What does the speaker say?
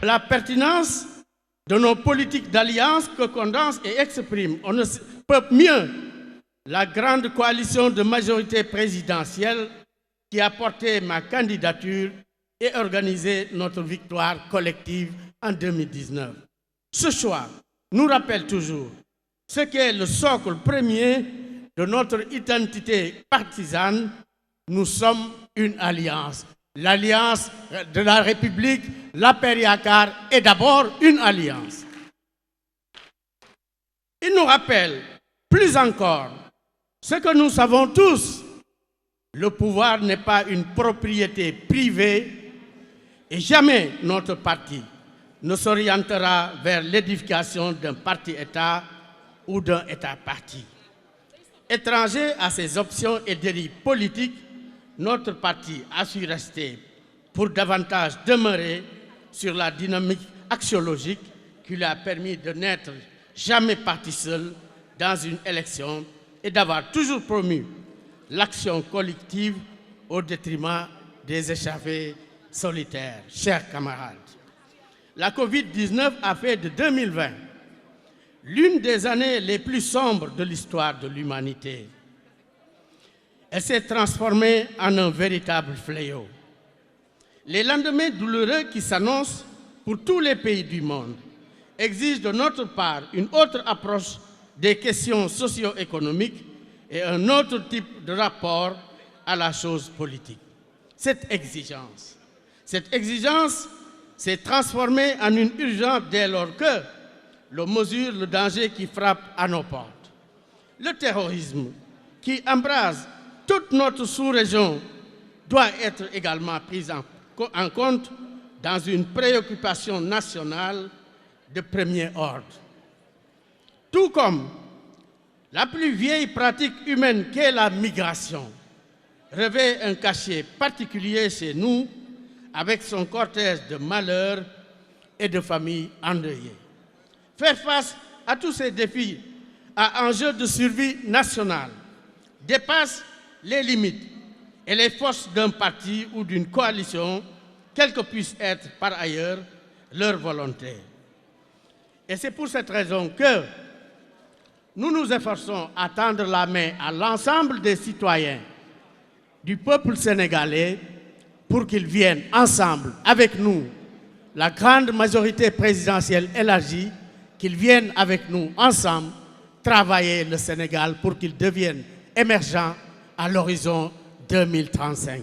la pertinence de nos politiques d'alliance que condense et exprime, on ne peut mieux, la grande coalition de majorité présidentielle qui a porté ma candidature et organisé notre victoire collective en 2019. Ce choix nous rappelle toujours ce qu'est le socle premier de notre identité partisane. Nous sommes une alliance. L'alliance de la République, l'APR-YACAR est d'abord une alliance. Il nous rappelle, plus encore, ce que nous savons tous, le pouvoir n'est pas une propriété privée et jamais notre parti ne s'orientera vers l'édification d'un parti-État ou d'un État-parti. Étranger à ces options et dérives politiques, notre parti a su rester pour davantage demeurer sur la dynamique axiologique qui lui a permis de n'être jamais parti seul dans une élection et d'avoir toujours promu l'action collective au détriment des échappés solitaires. Chers camarades, la Covid-19 a fait de 2020 l'une des années les plus sombres de l'histoire de l'humanité. Elle s'est transformée en un véritable fléau. Les lendemains douloureux qui s'annoncent pour tous les pays du monde exigent de notre part une autre approche des questions socio-économiques et un autre type de rapport à la chose politique. Cette exigence s'est transformée en une urgence dès lors que l'on mesure le danger qui frappe à nos portes. Le terrorisme qui embrase toute notre sous-région doit être également pris en compte dans une préoccupation nationale de premier ordre. Tout comme la plus vieille pratique humaine qu'est la migration revêt un cachet particulier chez nous avec son cortège de malheurs et de familles endeuillées. Faire face à tous ces défis à enjeu de survie nationale dépasse les limites et les forces d'un parti ou d'une coalition, quelle que puisse être par ailleurs leur volonté. Et c'est pour cette raison que nous nous efforçons à tendre la main à l'ensemble des citoyens du peuple sénégalais pour qu'ils viennent ensemble avec nous, la grande majorité présidentielle élargie, qu'ils viennent avec nous ensemble travailler le Sénégal pour qu'il devienne émergent à l'horizon 2035.